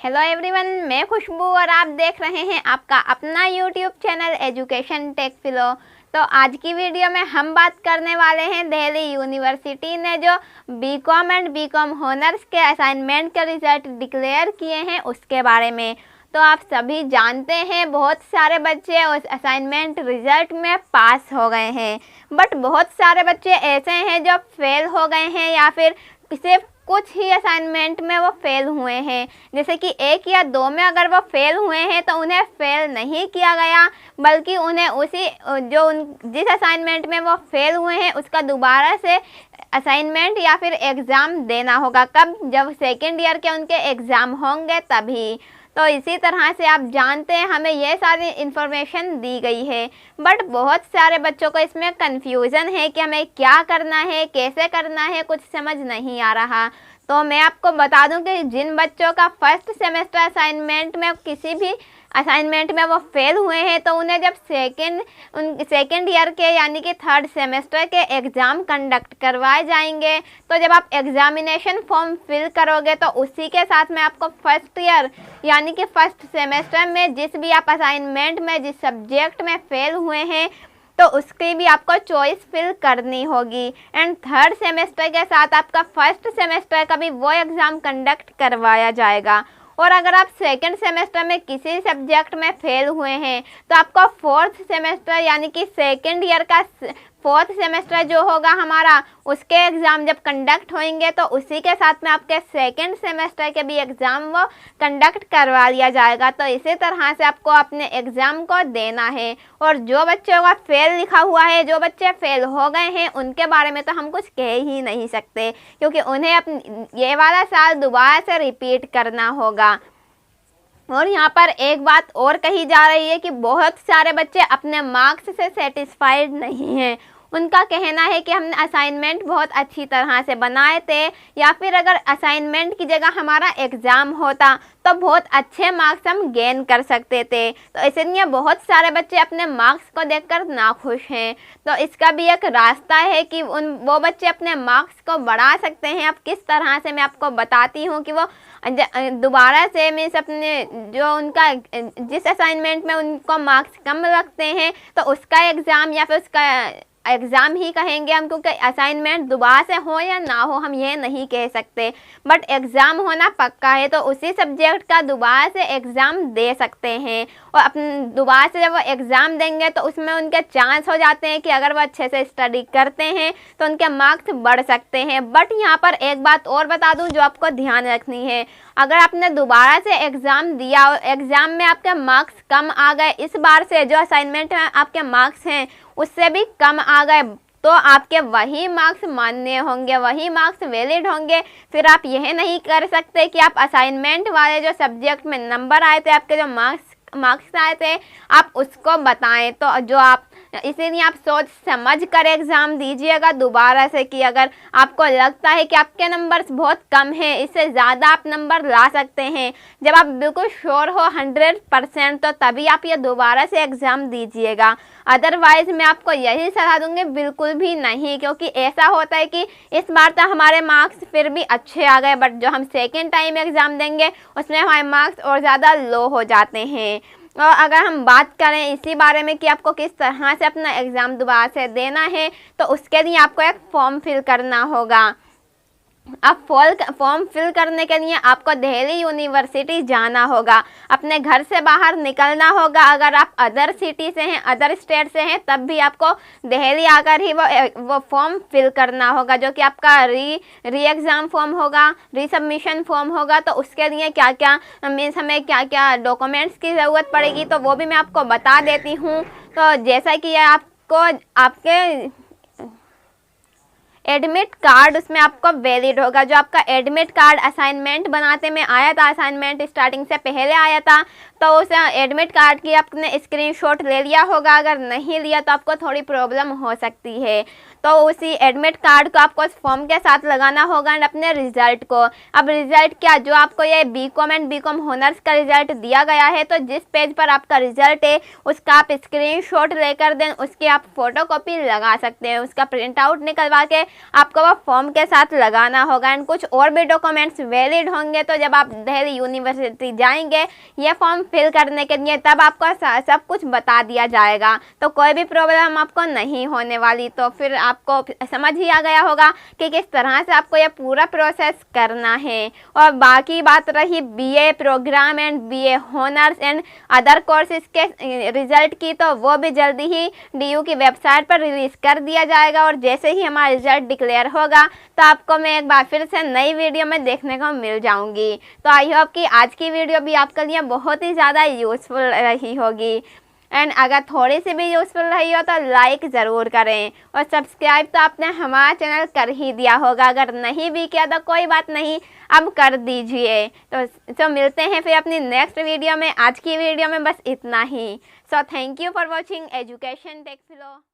Hello everyone, मैं खुशबू और आप देख रहे हैं आपका अपना यूट्यूब चैनल एजुकेशन टेक फिलो। तो आज की वीडियो में हम बात करने वाले हैं दिल्ली यूनिवर्सिटी ने जो बीकॉम एंड बीकॉम हॉनर्स के असाइनमेंट के रिजल्ट डिक्लेयर किए हैं उसके बारे में। तो आप सभी जानते हैं बहुत सारे बच्चे उस असाइनमेंट रिजल्ट में पास हो गए हैं, बट बहुत सारे बच्चे ऐसे हैं जो फेल हो गए हैं या फिर सिर्फ कुछ ही असाइनमेंट में वो फेल हुए हैं। जैसे कि एक या दो में अगर वो फेल हुए हैं तो उन्हें फेल नहीं किया गया, बल्कि उन्हें जिस असाइनमेंट में वो फेल हुए हैं उसका दोबारा से असाइनमेंट या फिर एग्ज़ाम देना होगा। कब? जब सेकेंड ईयर के उनके एग्ज़ाम होंगे तभी। तो इसी तरह से आप जानते हैं हमें यह सारी इन्फॉर्मेशन दी गई है, बट बहुत सारे बच्चों को इसमें कन्फ्यूज़न है कि हमें क्या करना है, कैसे करना है, कुछ समझ नहीं आ रहा। तो मैं आपको बता दूं कि जिन बच्चों का फर्स्ट सेमेस्टर असाइनमेंट में किसी भी असाइनमेंट में वो फेल हुए हैं तो उन्हें जब सेकेंड ईयर के यानी कि थर्ड सेमेस्टर के एग्ज़ाम कंडक्ट करवाए जाएंगे, तो जब आप एग्ज़ामिनेशन फॉर्म फिल करोगे तो उसी के साथ में आपको फर्स्ट ईयर यानी कि फर्स्ट सेमेस्टर में जिस भी आप असाइनमेंट में जिस सब्जेक्ट में फेल हुए हैं तो उसकी भी आपको चॉइस फिल करनी होगी। एंड थर्ड सेमेस्टर के साथ आपका फर्स्ट सेमेस्टर का भी वो एग्ज़ाम कंडक्ट करवाया जाएगा। और अगर आप सेकंड सेमेस्टर में किसी सब्जेक्ट में फेल हुए हैं तो आपको फोर्थ सेमेस्टर यानी कि सेकंड ईयर का फोर्थ सेमेस्टर जो होगा हमारा उसके एग्ज़ाम जब कंडक्ट होंगे तो उसी के साथ में आपके सेकंड सेमेस्टर के भी एग्ज़ाम वो कंडक्ट करवा लिया जाएगा। तो इसी तरह से आपको अपने एग्ज़ाम को देना है। और जो बच्चों का फेल लिखा हुआ है, जो बच्चे फेल हो गए हैं, उनके बारे में तो हम कुछ कह ही नहीं सकते, क्योंकि उन्हें ये वाला साल दोबारा से रिपीट करना होगा। और यहाँ पर एक बात और कही जा रही है कि बहुत सारे बच्चे अपने मार्क्स से सेटिस्फाइड नहीं हैं। उनका कहना है कि हमने असाइनमेंट बहुत अच्छी तरह से बनाए थे, या फिर अगर असाइनमेंट की जगह हमारा एग्ज़ाम होता तो बहुत अच्छे मार्क्स हम गेन कर सकते थे। तो इसलिए बहुत सारे बच्चे अपने मार्क्स को देखकर नाखुश हैं। तो इसका भी एक रास्ता है कि वो बच्चे अपने मार्क्स को बढ़ा सकते हैं। अब किस तरह से मैं आपको बताती हूँ कि वो दोबारा से मीन्स अपने जो उनका जिस असाइनमेंट में उनको मार्क्स कम लगते हैं तो उसका एग्ज़ाम या फिर उसका एग्ज़ाम ही कहेंगे हम, क्योंकि असाइनमेंट दोबारा से हो या ना हो हम ये नहीं कह सकते, बट एग्ज़ाम होना पक्का है। तो उसी सब्जेक्ट का दोबारा से एग्ज़ाम दे सकते हैं, और अपने दोबारा से जब वो एग्ज़ाम देंगे तो उसमें उनके चांस हो जाते हैं कि अगर वो अच्छे से स्टडी करते हैं तो उनके मार्क्स बढ़ सकते हैं। बट यहाँ पर एक बात और बता दूँ जो आपको ध्यान रखनी है, अगर आपने दोबारा से एग्ज़ाम दिया और एग्ज़ाम में आपके मार्क्स कम आ गए, इस बार से जो असाइनमेंट में आपके मार्क्स हैं उससे भी कम आ गए, तो आपके वही मार्क्स मान्य होंगे, वही मार्क्स वैलिड होंगे। फिर आप यह नहीं कर सकते कि आप असाइनमेंट वाले जो सब्जेक्ट में नंबर आए थे, आपके जो मार्क्स आए थे, आप उसको बताएं। तो जो आप इसीलिए आप सोच समझ कर एग्ज़ाम दीजिएगा दोबारा से, कि अगर आपको लगता है कि आपके नंबर्स बहुत कम हैं, इससे ज़्यादा आप नंबर ला सकते हैं, जब आप बिल्कुल श्योर हो 100% तो तभी आप ये दोबारा से एग्ज़ाम दीजिएगा। अदरवाइज़ मैं आपको यही सलाह दूँगी बिल्कुल भी नहीं, क्योंकि ऐसा होता है कि इस बार तो हमारे मार्क्स फिर भी अच्छे आ गए, बट जो हम सेकेंड टाइम एग्ज़ाम देंगे उसमें हमारे मार्क्स और ज़्यादा लो हो जाते हैं। और अगर हम बात करें इसी बारे में कि आपको किस तरह से अपना एग्ज़ाम दोबारा से देना है, तो उसके लिए आपको एक फॉर्म फिल करना होगा। अब फॉर्म फिल करने के लिए आपको दिल्ली यूनिवर्सिटी जाना होगा, अपने घर से बाहर निकलना होगा। अगर आप अदर सिटी से हैं, अदर स्टेट से हैं, तब भी आपको दिल्ली आकर ही वो फॉर्म फिल करना होगा, जो कि आपका री एग्ज़ाम फॉर्म होगा, री सबमिशन फॉर्म होगा। तो उसके लिए क्या क्या मीन्स हमें क्या क्या डॉक्यूमेंट्स की ज़रूरत पड़ेगी तो वो भी मैं आपको बता देती हूँ। तो जैसा कि आपको आपके एडमिट कार्ड उसमें आपको वैलिड होगा, जो आपका एडमिट कार्ड असाइनमेंट बनाते में आया था, असाइनमेंट स्टार्टिंग से पहले आया था, तो उस एडमिट कार्ड की आपने स्क्रीनशॉट ले लिया होगा। अगर नहीं लिया तो आपको थोड़ी प्रॉब्लम हो सकती है। तो तो उसी एडमिट कार्ड को आपको उस फॉर्म के साथ लगाना होगा एंड अपने रिजल्ट को। अब रिजल्ट क्या, जो आपको ये बीकॉम एंड बीकॉम ऑनर्स का रिजल्ट दिया गया है, तो जिस पेज पर आपका रिजल्ट है उसका आप स्क्रीनशॉट लेकर दें उसकी आप फोटोकॉपी लगा सकते हैं। उसका प्रिंट आउट निकलवा के आपको वो फॉर्म के साथ लगाना होगा एंड कुछ और भी डॉक्यूमेंट्स वैलिड होंगे। तो जब आप दिल्ली यूनिवर्सिटी जाएंगे ये फॉर्म फिल करने के लिए, तब आपको सब कुछ बता दिया जाएगा, तो कोई भी प्रॉब्लम आपको नहीं होने वाली। तो फिर आपको समझ ही आ गया होगा कि किस तरह से आपको ये पूरा प्रोसेस करना है। और बाकी बात रही BA program and BA honours and other courses के रिजल्ट की, तो वो भी जल्दी ही डीयू की वेबसाइट पर रिलीज कर दिया जाएगा। और जैसे ही हमारा रिजल्ट डिक्लेयर होगा तो आपको मैं एक बार फिर से नई वीडियो में देखने को मिल जाऊंगी। तो आई होप कि आज की वीडियो भी आपके लिए बहुत ही ज़्यादा यूज़फुल रही होगी एंड अगर थोड़ी सी भी यूज़फुल रही हो तो लाइक ज़रूर करें और सब्सक्राइब तो आपने हमारा चैनल कर ही दिया होगा। अगर नहीं भी किया तो कोई बात नहीं, अब कर दीजिए। तो मिलते हैं फिर अपनी नेक्स्ट वीडियो में। आज की वीडियो में बस इतना ही। So thank you for watching Education Tech flow.